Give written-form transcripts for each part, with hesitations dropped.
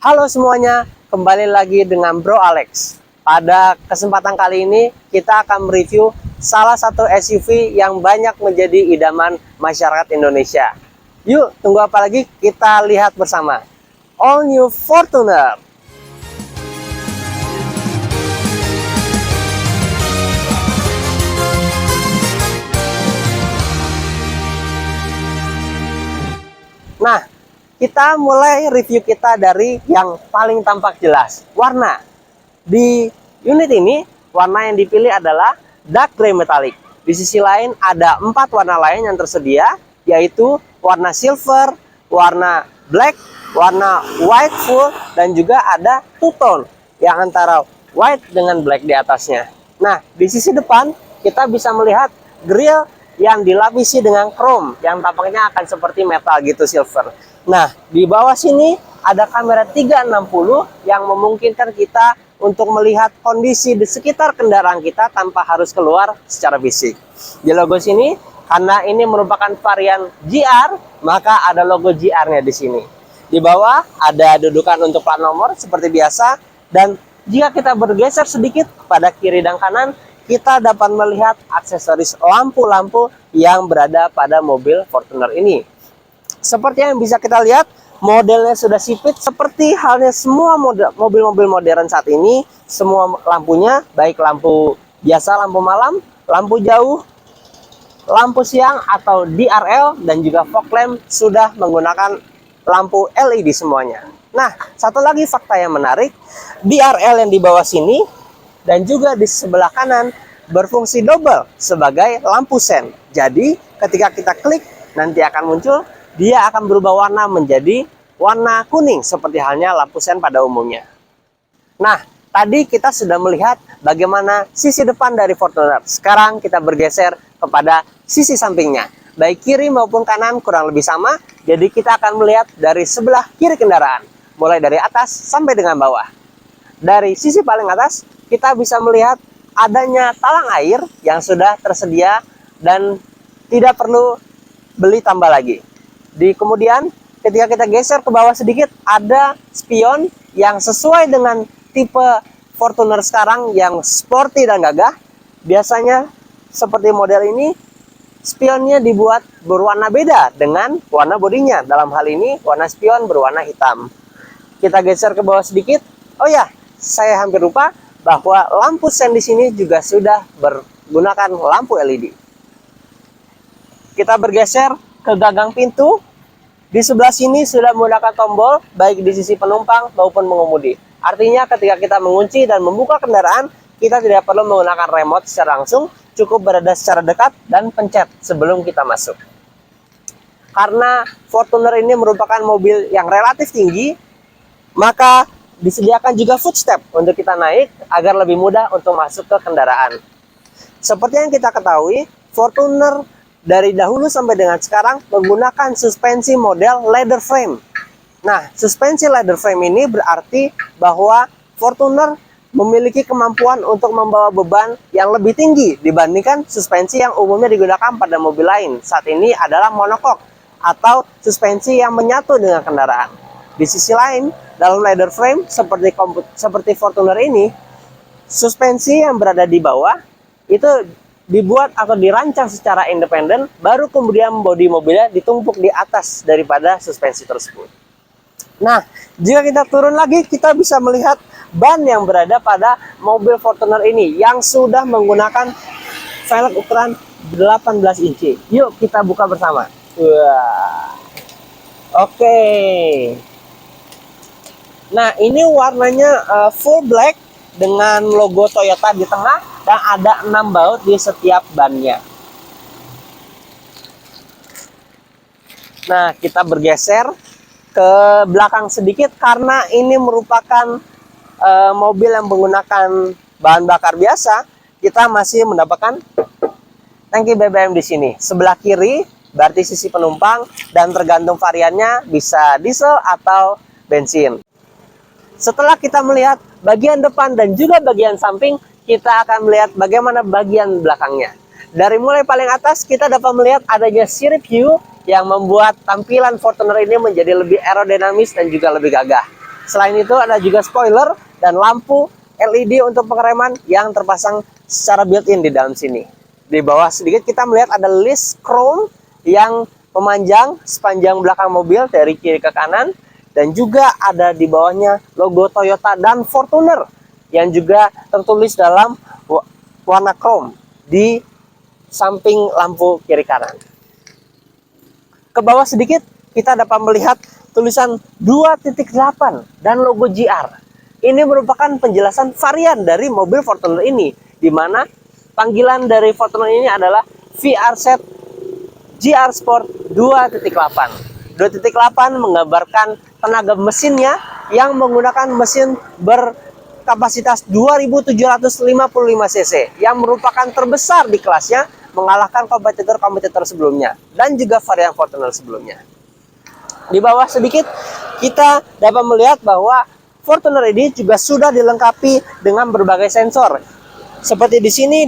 Halo semuanya, kembali lagi dengan Bro Alex. Pada kesempatan kali ini kita akan mereview salah satu SUV yang banyak menjadi idaman masyarakat Indonesia. Yuk, tunggu apa lagi? Kita lihat bersama. All New Fortuner. Nah, kita mulai review kita dari yang paling tampak jelas, warna. Di unit ini, warna yang dipilih adalah dark gray metallic. Di sisi lain ada 4 warna lain yang tersedia, yaitu warna silver, warna black, warna white full, dan juga ada two tone yang antara white dengan black di atasnya. Nah, di sisi depan kita bisa melihat grill yang dilapisi dengan chrome yang tampaknya akan seperti metal gitu, silver. Nah, di bawah sini ada kamera 360 yang memungkinkan kita untuk melihat kondisi di sekitar kendaraan kita tanpa harus keluar secara fisik. Di logo sini, karena ini merupakan varian GR, maka ada logo GR-nya di sini. Di bawah ada dudukan untuk plat nomor seperti biasa, dan jika kita bergeser sedikit pada kiri dan kanan, kita dapat melihat aksesoris lampu-lampu yang berada pada mobil Fortuner ini. Seperti yang bisa kita lihat, modelnya sudah sipit seperti halnya semua mobil-mobil modern saat ini. Semua lampunya, baik lampu biasa, lampu malam, lampu jauh, lampu siang atau DRL, dan juga fog lamp sudah menggunakan lampu LED semuanya. Nah, satu lagi fakta yang menarik, DRL yang di bawah sini dan juga di sebelah kanan berfungsi double sebagai lampu sen. Jadi ketika kita klik nanti akan muncul, dia akan berubah warna menjadi warna kuning seperti halnya lampu sen pada umumnya. Nah, tadi kita sudah melihat bagaimana sisi depan dari Fortuner. Sekarang kita bergeser kepada sisi sampingnya. Baik kiri maupun kanan kurang lebih sama. Jadi kita akan melihat dari sebelah kiri kendaraan, mulai dari atas sampai dengan bawah. Dari sisi paling atas kita bisa melihat adanya talang air yang sudah tersedia dan tidak perlu beli tambah lagi. Kemudian ketika kita geser ke bawah sedikit, ada spion yang sesuai dengan tipe Fortuner sekarang yang sporty dan gagah. Biasanya seperti model ini, spionnya dibuat berwarna beda dengan warna bodinya. Dalam hal ini warna spion berwarna hitam. Kita geser ke bawah sedikit. Oh ya, saya hampir lupa bahwa lampu sen di sini juga sudah menggunakan lampu LED. Kita bergeser ke gagang pintu. Di sebelah sini sudah menggunakan tombol baik di sisi penumpang maupun mengemudi. Artinya ketika kita mengunci dan membuka kendaraan, kita tidak perlu menggunakan remote secara langsung, cukup berada secara dekat dan pencet sebelum kita masuk. Karena Fortuner ini merupakan mobil yang relatif tinggi, maka disediakan juga footstep untuk kita naik agar lebih mudah untuk masuk ke kendaraan. Seperti yang kita ketahui, Fortuner dari dahulu sampai dengan sekarang menggunakan suspensi model leather frame. Nah, suspensi leather frame ini berarti bahwa Fortuner memiliki kemampuan untuk membawa beban yang lebih tinggi dibandingkan suspensi yang umumnya digunakan pada mobil lain. Saat ini adalah monocoque atau suspensi yang menyatu dengan kendaraan. Di sisi lain, dalam leather frame seperti Fortuner ini, suspensi yang berada di bawah itu dibuat atau dirancang secara independen, baru kemudian bodi mobilnya ditumpuk di atas daripada suspensi tersebut. Nah, jika kita turun lagi, kita bisa melihat ban yang berada pada mobil Fortuner ini yang sudah menggunakan velg ukuran 18 inci. Yuk kita buka bersama. Wah. Oke. Nah, ini warnanya full black dengan logo Toyota di tengah dan ada 6 baut di setiap bannya. Nah, kita bergeser ke belakang sedikit karena ini merupakan mobil yang menggunakan bahan bakar biasa. Kita masih mendapatkan tangki BBM di sini. Sebelah kiri berarti sisi penumpang dan tergantung variannya bisa diesel atau bensin. Setelah kita melihat bagian depan dan juga bagian samping, kita akan melihat bagaimana bagian belakangnya. Dari mulai paling atas, kita dapat melihat adanya sirip hiu yang membuat tampilan Fortuner ini menjadi lebih aerodinamis dan juga lebih gagah. Selain itu ada juga spoiler dan lampu LED untuk pengereman yang terpasang secara built-in di dalam sini. Di bawah sedikit kita melihat ada list chrome yang memanjang sepanjang belakang mobil dari kiri ke kanan, dan juga ada di bawahnya logo Toyota dan Fortuner yang juga tertulis dalam warna chrome di samping lampu kiri kanan. Ke bawah sedikit kita dapat melihat tulisan 2.8 dan logo GR. Ini merupakan penjelasan varian dari mobil Fortuner ini, di mana panggilan dari Fortuner ini adalah VRZ GR Sport 2.8. 2.8 menggambarkan tenaga mesinnya yang menggunakan mesin berkapasitas 2755 cc yang merupakan terbesar di kelasnya, mengalahkan kompetitor-kompetitor sebelumnya dan juga varian Fortuner sebelumnya. Di bawah sedikit kita dapat melihat bahwa Fortuner ini juga sudah dilengkapi dengan berbagai sensor. Seperti di sini,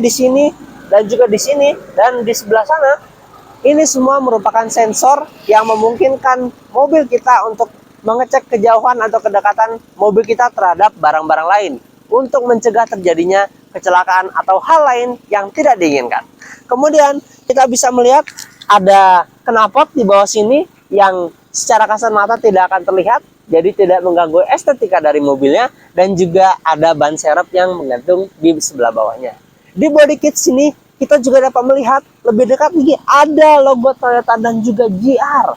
dan juga di sini, dan di sebelah sana. Ini semua merupakan sensor yang memungkinkan mobil kita untuk mengecek kejauhan atau kedekatan mobil kita terhadap barang-barang lain, untuk mencegah terjadinya kecelakaan atau hal lain yang tidak diinginkan. Kemudian kita bisa melihat ada knalpot di bawah sini yang secara kasat mata tidak akan terlihat, jadi tidak mengganggu estetika dari mobilnya, dan juga ada ban serep yang menggantung di sebelah bawahnya. Di body kit sini kita juga dapat melihat lebih dekat lagi ada logo Toyota dan juga GR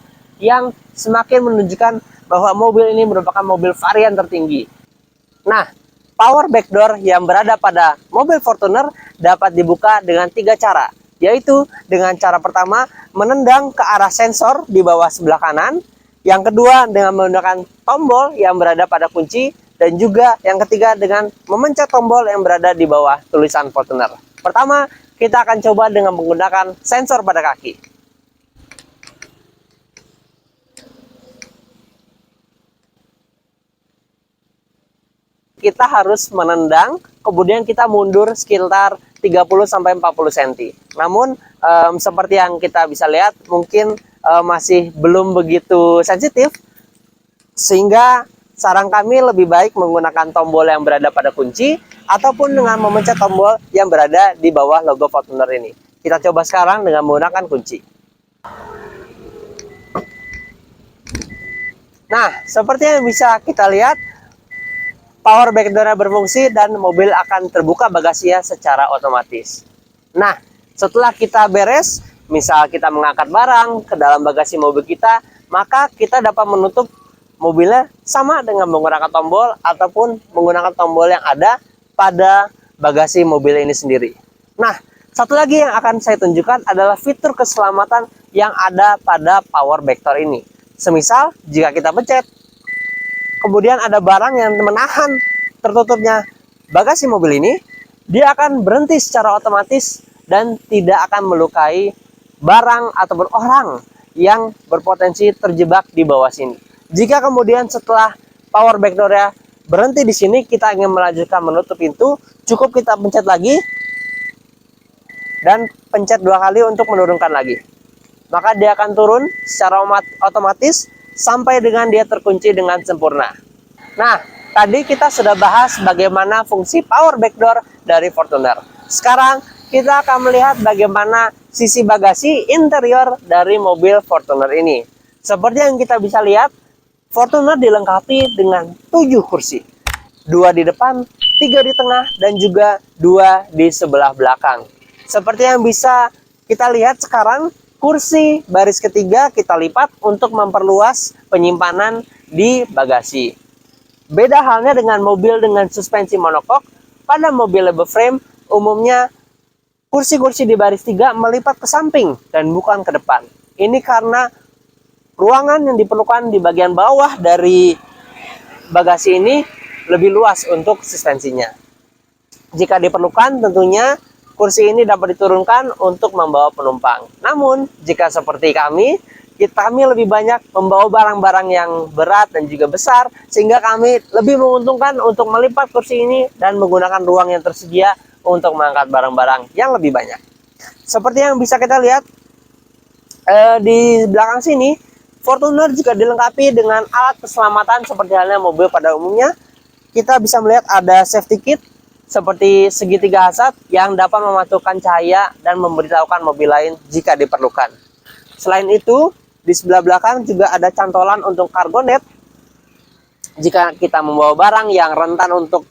yang semakin menunjukkan bahwa mobil ini merupakan mobil varian tertinggi. Nah, power backdoor yang berada pada mobil Fortuner dapat dibuka dengan 3 cara, yaitu dengan cara pertama menendang ke arah sensor di bawah sebelah kanan, yang kedua dengan menggunakan tombol yang berada pada kunci, dan juga yang ketiga dengan memencet tombol yang berada di bawah tulisan Fortuner. Pertama, kita akan coba dengan menggunakan sensor pada kaki. Kita harus menendang, kemudian kita mundur sekitar 30-40 cm. Namun seperti yang kita bisa lihat, mungkin masih belum begitu sensitif, sehingga saran kami lebih baik menggunakan tombol yang berada pada kunci ataupun dengan memencet tombol yang berada di bawah logo Fortuner ini. Kita coba sekarang dengan menggunakan kunci. Nah, seperti yang bisa kita lihat, power backdoor berfungsi dan mobil akan terbuka bagasinya secara otomatis. Nah, setelah kita beres, misal kita mengangkat barang ke dalam bagasi mobil kita, maka kita dapat menutup mobilnya sama dengan menggunakan tombol ataupun menggunakan tombol yang ada pada bagasi mobil ini sendiri. Nah, satu lagi yang akan saya tunjukkan adalah fitur keselamatan yang ada pada power backdoor ini. Semisal jika kita pencet, kemudian ada barang yang menahan tertutupnya bagasi mobil ini, dia akan berhenti secara otomatis dan tidak akan melukai barang ataupun orang yang berpotensi terjebak di bawah sini. Jika kemudian setelah power backdoor-nya berhenti di sini, kita ingin melanjutkan menutup pintu, cukup kita pencet lagi dan pencet 2 kali untuk menurunkan lagi. Maka dia akan turun secara otomatis sampai dengan dia terkunci dengan sempurna. Nah, tadi kita sudah bahas bagaimana fungsi power backdoor dari Fortuner. Sekarang kita akan melihat bagaimana sisi bagasi interior dari mobil Fortuner ini. Seperti yang kita bisa lihat, Fortuner dilengkapi dengan 7 kursi. 2 di depan, 3 di tengah, dan juga 2 di sebelah belakang. Seperti yang bisa kita lihat sekarang, kursi baris ketiga kita lipat untuk memperluas penyimpanan di bagasi. Beda halnya dengan mobil dengan suspensi monokok, pada mobil leather frame umumnya kursi-kursi di baris 3 melipat ke samping dan bukan ke depan. Ini karena ruangan yang diperlukan di bagian bawah dari bagasi ini lebih luas untuk suspensinya. Jika diperlukan, tentunya kursi ini dapat diturunkan untuk membawa penumpang. Namun, jika seperti kami lebih banyak membawa barang-barang yang berat dan juga besar, sehingga kami lebih menguntungkan untuk melipat kursi ini dan menggunakan ruang yang tersedia untuk mengangkat barang-barang yang lebih banyak. Seperti yang bisa kita lihat di belakang sini, Fortuner juga dilengkapi dengan alat keselamatan seperti halnya mobil pada umumnya. Kita bisa melihat ada safety kit seperti segitiga hazard yang dapat memantulkan cahaya dan memberitahukan mobil lain jika diperlukan. Selain itu, di sebelah belakang juga ada cantolan untuk cargo net. Jika kita membawa barang yang rentan untuk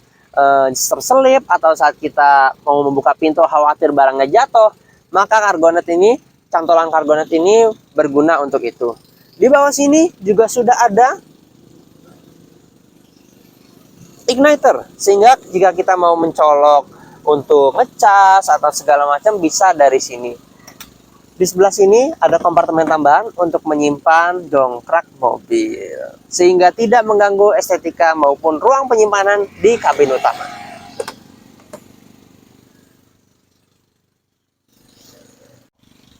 terselip atau saat kita mau membuka pintu khawatir barangnya jatuh, maka cargo net ini, cantolan cargo net ini berguna untuk itu. Di bawah sini juga sudah ada igniter, sehingga jika kita mau mencolok untuk ngecas atau segala macam bisa dari sini. Di sebelah sini ada kompartemen tambahan untuk menyimpan dongkrak mobil, sehingga tidak mengganggu estetika maupun ruang penyimpanan di kabin utama.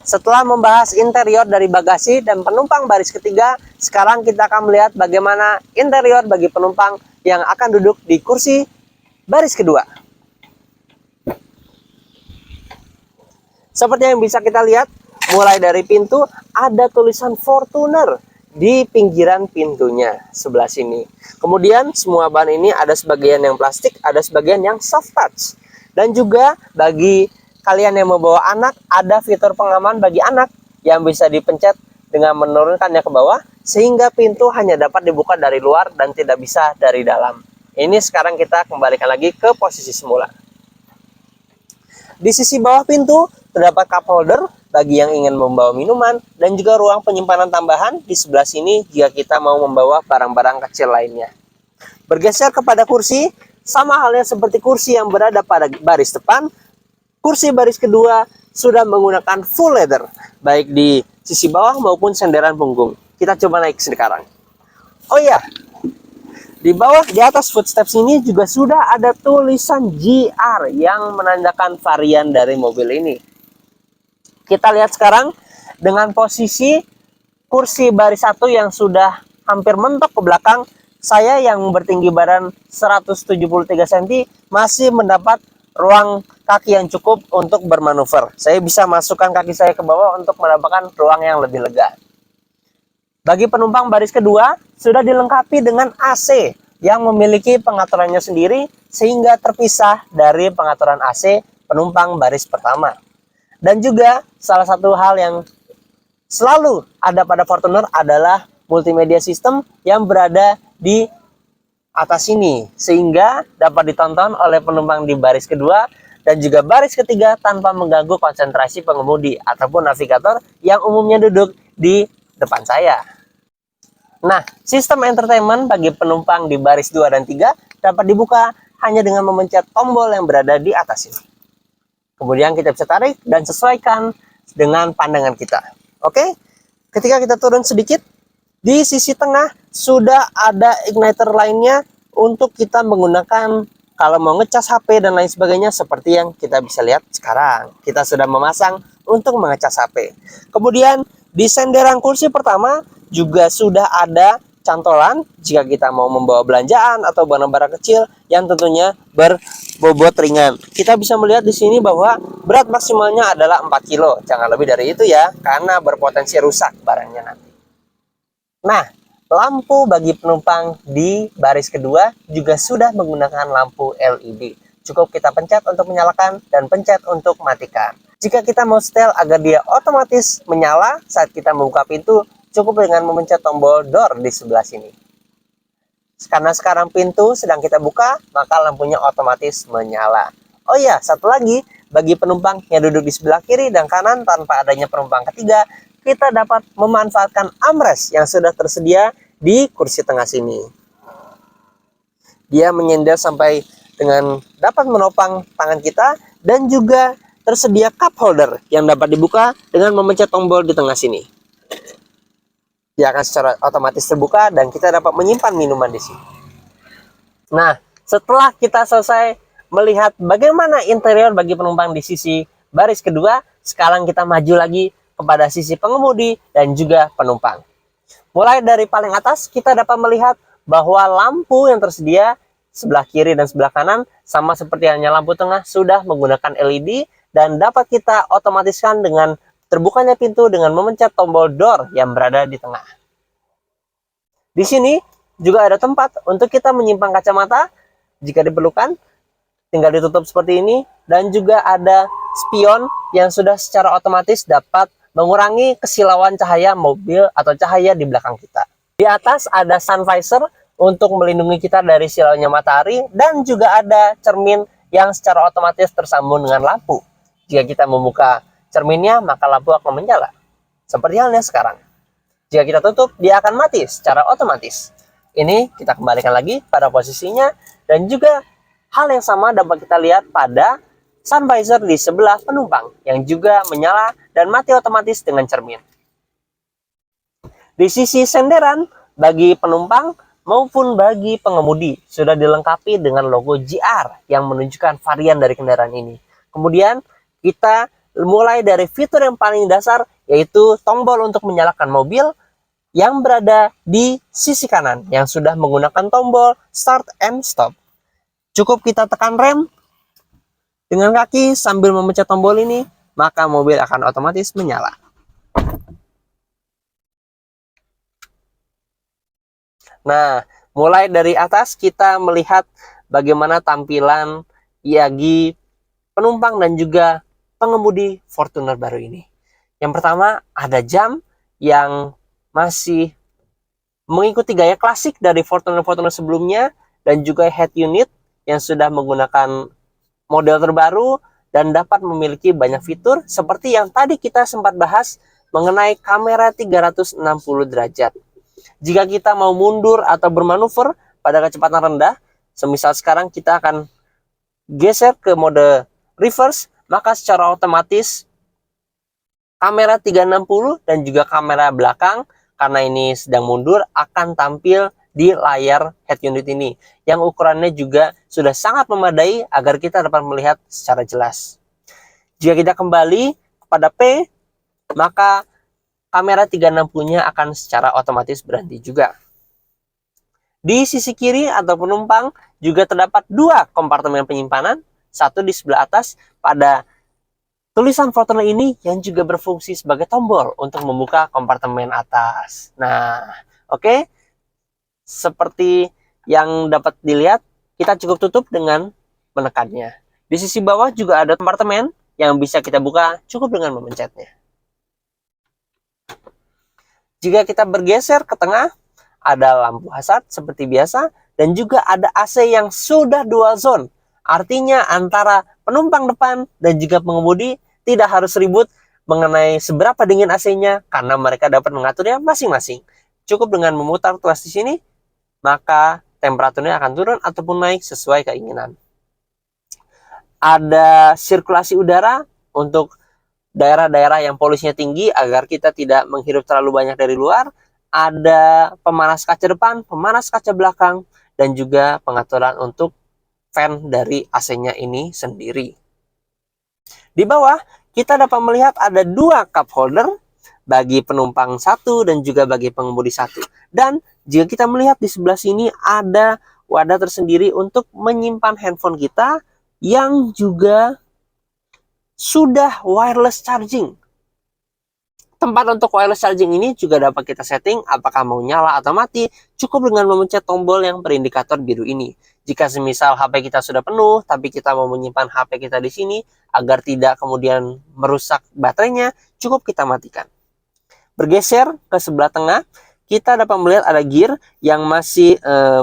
Setelah membahas interior dari bagasi dan penumpang baris ketiga, sekarang kita akan melihat bagaimana interior bagi penumpang yang akan duduk di kursi baris kedua. Seperti yang bisa kita lihat, mulai dari pintu ada tulisan Fortuner di pinggiran pintunya sebelah sini. Kemudian semua bahan ini ada sebagian yang plastik, ada sebagian yang soft touch. Dan juga bagi kalian yang membawa anak, ada fitur pengaman bagi anak yang bisa dipencet dengan menurunkannya ke bawah, sehingga pintu hanya dapat dibuka dari luar dan tidak bisa dari dalam. Ini sekarang kita kembalikan lagi ke posisi semula. Di sisi bawah pintu terdapat cup holder bagi yang ingin membawa minuman, dan juga ruang penyimpanan tambahan di sebelah sini jika kita mau membawa barang-barang kecil lainnya. Bergeser kepada kursi, sama halnya seperti kursi yang berada pada baris depan, kursi baris kedua sudah menggunakan full leather, baik di sisi bawah maupun senderan punggung. Kita coba naik sekarang. Oh iya, di bawah, di atas footsteps ini juga sudah ada tulisan GR yang menandakan varian dari mobil ini. Kita lihat sekarang dengan posisi kursi baris 1 yang sudah hampir mentok ke belakang, saya yang bertinggi badan 173 cm masih mendapat ruang kaki yang cukup untuk bermanuver. Saya bisa masukkan kaki saya ke bawah untuk mendapatkan ruang yang lebih lega. Bagi penumpang baris kedua, sudah dilengkapi dengan AC yang memiliki pengaturannya sendiri, sehingga terpisah dari pengaturan AC penumpang baris pertama. Dan juga salah satu hal yang selalu ada pada Fortuner adalah multimedia system yang berada di atas sini, sehingga dapat ditonton oleh penumpang di baris kedua dan juga baris ketiga tanpa mengganggu konsentrasi pengemudi ataupun navigator yang umumnya duduk di depan saya. Nah, sistem entertainment bagi penumpang di baris 2 dan 3 dapat dibuka hanya dengan memencet tombol yang berada di atas ini. Kemudian kita bisa tarik dan sesuaikan dengan pandangan kita. Oke, ketika kita turun sedikit, di sisi tengah sudah ada igniter lainnya untuk kita menggunakan kalau mau ngecas HP dan lain sebagainya, seperti yang kita bisa lihat sekarang. Kita sudah memasang untuk mengecas HP. Kemudian di senderan kursi pertama juga sudah ada cantolan jika kita mau membawa belanjaan atau barang-barang kecil yang tentunya berbobot ringan. Kita bisa melihat di sini bahwa berat maksimalnya adalah 4 kilo. Jangan lebih dari itu ya, karena berpotensi rusak barangnya nanti. Nah, lampu bagi penumpang di baris kedua juga sudah menggunakan lampu LED. Cukup kita pencet untuk menyalakan dan pencet untuk matikan. Jika kita mau setel agar dia otomatis menyala saat kita membuka pintu, cukup dengan memencet tombol door di sebelah sini. Karena sekarang pintu sedang kita buka, maka lampunya otomatis menyala. Oh iya, satu lagi, bagi penumpang yang duduk di sebelah kiri dan kanan tanpa adanya penumpang ketiga, kita dapat memanfaatkan armrest yang sudah tersedia di kursi tengah sini. Dia menyender sampai dengan dapat menopang tangan kita, dan juga tersedia cup holder yang dapat dibuka dengan memencet tombol di tengah sini. Dia akan secara otomatis terbuka dan kita dapat menyimpan minuman di sini. Nah, setelah kita selesai melihat bagaimana interior bagi penumpang di sisi baris kedua, sekarang kita maju lagi kepada sisi pengemudi dan juga penumpang. Mulai dari paling atas, kita dapat melihat bahwa lampu yang tersedia sebelah kiri dan sebelah kanan, sama seperti halnya lampu tengah, sudah menggunakan LED dan dapat kita otomatiskan dengan terbukanya pintu dengan memencet tombol door yang berada di tengah. Di sini juga ada tempat untuk kita menyimpan kacamata jika diperlukan, tinggal ditutup seperti ini, dan juga ada spion yang sudah secara otomatis dapat mengurangi kesilauan cahaya mobil atau cahaya di belakang kita. Di atas ada sun visor untuk melindungi kita dari silaunya matahari, dan juga ada cermin yang secara otomatis tersambung dengan lampu. Jika kita membuka cerminnya, maka lampu akan menyala. Seperti halnya sekarang. Jika kita tutup, dia akan mati secara otomatis. Ini kita kembalikan lagi pada posisinya, dan juga hal yang sama dapat kita lihat pada sun visor di sebelah penumpang yang juga menyala dan mati otomatis dengan cermin. Di sisi senderan bagi penumpang maupun bagi pengemudi sudah dilengkapi dengan logo GR yang menunjukkan varian dari kendaraan ini. Kemudian kita mulai dari fitur yang paling dasar, yaitu tombol untuk menyalakan mobil yang berada di sisi kanan yang sudah menggunakan tombol start and stop. Cukup kita tekan rem dengan kaki sambil memencet tombol ini, maka mobil akan otomatis menyala. Nah, mulai dari atas kita melihat bagaimana tampilan bagi penumpang dan juga pengemudi Fortuner baru ini. Yang pertama, ada jam yang masih mengikuti gaya klasik dari Fortuner sebelumnya, dan juga head unit yang sudah menggunakan model terbaru dan dapat memiliki banyak fitur seperti yang tadi kita sempat bahas mengenai kamera 360 derajat. Jika kita mau mundur atau bermanuver pada kecepatan rendah, semisal sekarang kita akan geser ke mode reverse, maka secara otomatis kamera 360 dan juga kamera belakang, karena ini sedang mundur, akan tampil di layar head unit ini, yang ukurannya juga sudah sangat memadai agar kita dapat melihat secara jelas. Jika kita kembali kepada P, maka kamera 360-nya akan secara otomatis berhenti juga. Di sisi kiri atau penumpang juga terdapat dua kompartemen penyimpanan, satu di sebelah atas pada tulisan Fortuner ini yang juga berfungsi sebagai tombol untuk membuka kompartemen atas. Nah, oke. Seperti yang dapat dilihat, kita cukup tutup dengan menekannya. Di sisi bawah juga ada kompartemen yang bisa kita buka cukup dengan memencetnya. Jika kita bergeser ke tengah, ada lampu hazard seperti biasa, dan juga ada AC yang sudah dual zone. Artinya antara penumpang depan dan juga pengemudi tidak harus ribut mengenai seberapa dingin AC-nya, karena mereka dapat mengaturnya masing-masing. Cukup dengan memutar tuas di sini, maka temperaturnya akan turun ataupun naik sesuai keinginan. Ada sirkulasi udara untuk daerah-daerah yang polusinya tinggi agar kita tidak menghirup terlalu banyak dari luar. Ada pemanas kaca depan, pemanas kaca belakang, dan juga pengaturan untuk fan dari AC-nya ini sendiri. Di bawah kita dapat melihat ada dua cup holder bagi penumpang satu dan juga bagi pengemudi satu. Dan jika kita melihat di sebelah sini ada wadah tersendiri untuk menyimpan handphone kita yang juga sudah wireless charging. Tempat untuk wireless charging ini juga dapat kita setting apakah mau nyala atau mati, cukup dengan memencet tombol yang berindikator biru ini. Jika semisal HP kita sudah penuh tapi kita mau menyimpan HP kita di sini agar tidak kemudian merusak baterainya, cukup kita matikan. Bergeser ke sebelah tengah, kita dapat melihat ada gear yang masih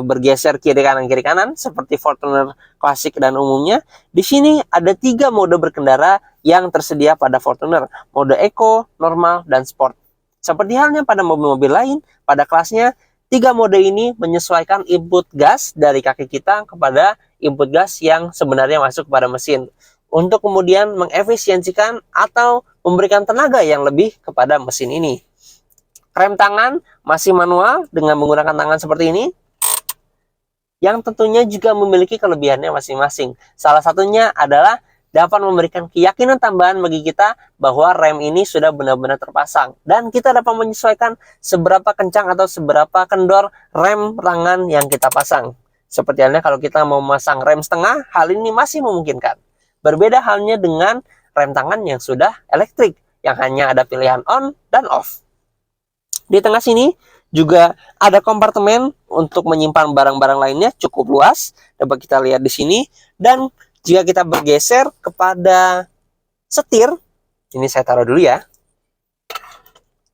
bergeser kiri kanan seperti Fortuner klasik dan umumnya. Di sini ada 3 mode berkendara yang tersedia pada Fortuner, mode Eco, Normal, dan Sport. Seperti halnya pada mobil-mobil lain, pada kelasnya 3 mode ini menyesuaikan input gas dari kaki kita kepada input gas yang sebenarnya masuk kepada mesin, untuk kemudian mengefisiensikan atau memberikan tenaga yang lebih kepada mesin ini. Rem tangan masih manual dengan menggunakan tangan seperti ini, yang tentunya juga memiliki kelebihannya masing-masing. Salah satunya adalah dapat memberikan keyakinan tambahan bagi kita bahwa rem ini sudah benar-benar terpasang, dan kita dapat menyesuaikan seberapa kencang atau seberapa kendor rem tangan yang kita pasang. Seperti halnya kalau kita mau memasang rem setengah, hal ini masih memungkinkan. Berbeda halnya dengan rem tangan yang sudah elektrik, yang hanya ada pilihan on dan off. Di tengah sini Juga ada kompartemen untuk menyimpan barang-barang lainnya cukup luas, dapat kita lihat di sini. Dan jika kita bergeser kepada setir, ini saya taruh dulu ya.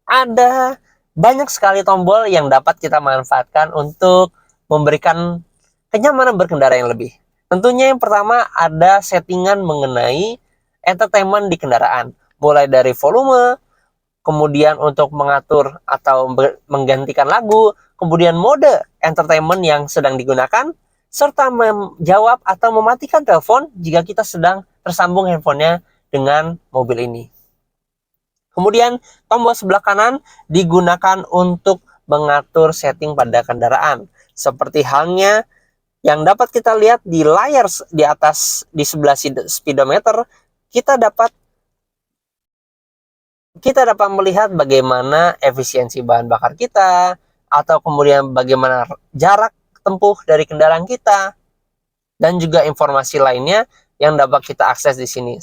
Ada banyak sekali tombol yang dapat kita manfaatkan untuk memberikan kenyamanan berkendara yang lebih. Tentunya yang pertama ada settingan mengenai entertainment di kendaraan. Mulai dari volume, kemudian untuk mengatur atau menggantikan lagu, kemudian mode entertainment yang sedang digunakan, serta menjawab atau mematikan telepon jika kita sedang tersambung handphonenya dengan mobil ini. Kemudian tombol sebelah kanan digunakan untuk mengatur setting pada kendaraan. Seperti halnya yang dapat kita lihat di layar di atas di sebelah speedometer, kita dapat melihat bagaimana efisiensi bahan bakar kita, atau kemudian bagaimana jarak tempuh dari kendaraan kita, dan juga informasi lainnya yang dapat kita akses di sini.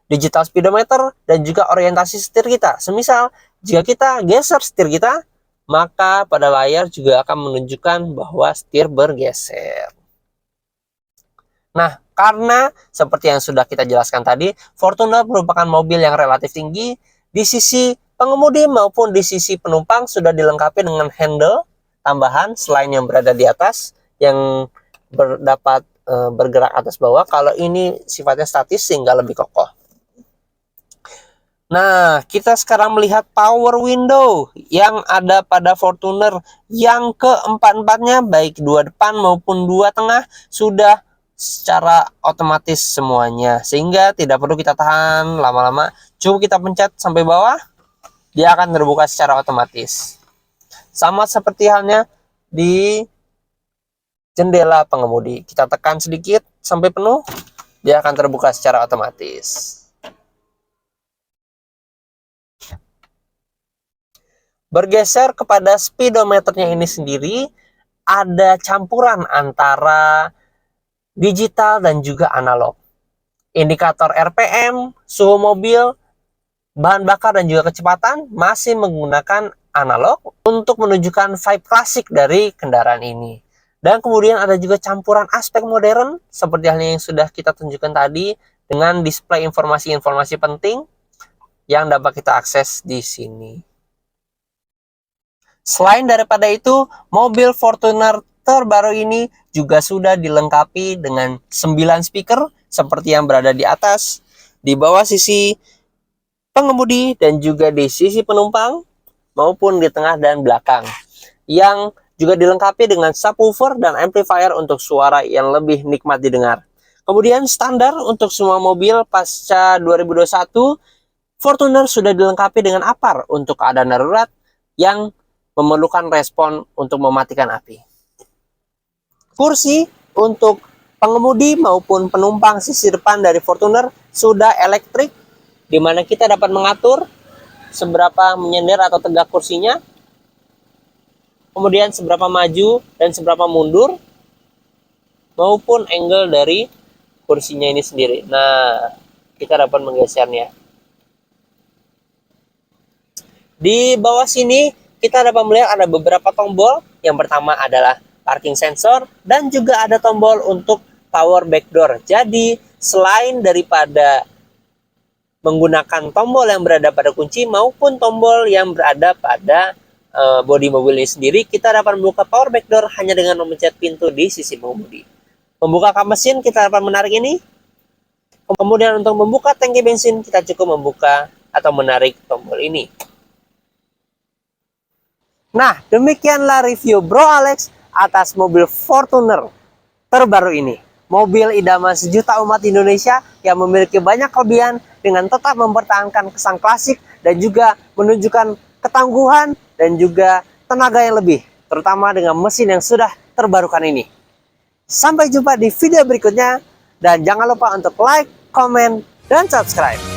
Digital speedometer dan juga orientasi setir kita. Semisal jika kita geser setir kita, maka pada layar juga akan menunjukkan bahwa setir bergeser. Nah, karena seperti yang sudah kita jelaskan tadi, Fortuner merupakan mobil yang relatif tinggi. Di sisi pengemudi maupun di sisi penumpang sudah dilengkapi dengan handle tambahan selain yang berada di atas yang dapat bergerak atas bawah. Kalau ini sifatnya statis sehingga lebih kokoh. Nah, kita sekarang melihat power window yang ada pada Fortuner yang keempat-empatnya, baik dua depan maupun dua tengah, sudah secara otomatis semuanya. Sehingga tidak perlu kita tahan lama-lama, cukup kita pencet sampai bawah, dia akan terbuka secara otomatis. Sama seperti halnya di jendela pengemudi. Kita tekan sedikit sampai penuh, dia akan terbuka secara otomatis. Bergeser kepada speedometernya ini sendiri, ada campuran antara digital dan juga analog. Indikator RPM, suhu mobil, bahan bakar dan juga kecepatan masih menggunakan analog untuk menunjukkan vibe klasik dari kendaraan ini. Dan kemudian ada juga campuran aspek modern seperti halnya yang sudah kita tunjukkan tadi dengan display informasi-informasi penting yang dapat kita akses di sini. Selain daripada itu, mobil Fortuner terbaru ini juga sudah dilengkapi dengan 9 speaker seperti yang berada di atas, di bawah sisi pengemudi dan juga di sisi penumpang maupun di tengah dan belakang, yang juga dilengkapi dengan subwoofer dan amplifier untuk suara yang lebih nikmat didengar. Kemudian standar untuk semua mobil pasca 2021, Fortuner sudah dilengkapi dengan APAR untuk keadaan darurat yang memerlukan respon untuk mematikan api. Kursi untuk pengemudi maupun penumpang sisi depan dari Fortuner sudah elektrik, di mana kita dapat mengatur seberapa menyender atau tegak kursinya, kemudian seberapa maju dan seberapa mundur, maupun angle dari kursinya ini sendiri. Nah, kita dapat menggesernya. Di bawah sini kita dapat melihat ada beberapa tombol. Yang pertama adalah parking sensor dan juga ada tombol untuk power backdoor. Jadi selain daripada menggunakan tombol yang berada pada kunci maupun tombol yang berada pada bodi mobil ini sendiri, kita dapat membuka power backdoor hanya dengan memencet pintu di sisi pengemudi. Membuka kap mesin kita dapat menarik ini. Kemudian untuk membuka tangki bensin kita cukup membuka atau menarik tombol ini. Nah, demikianlah review Bro Alex atas mobil Fortuner terbaru ini. Mobil idaman sejuta umat Indonesia yang memiliki banyak kelebihan dengan tetap mempertahankan kesan klasik dan juga menunjukkan ketangguhan dan juga tenaga yang lebih, terutama dengan mesin yang sudah terbarukan ini. Sampai jumpa di video berikutnya dan jangan lupa untuk like, komen, dan subscribe.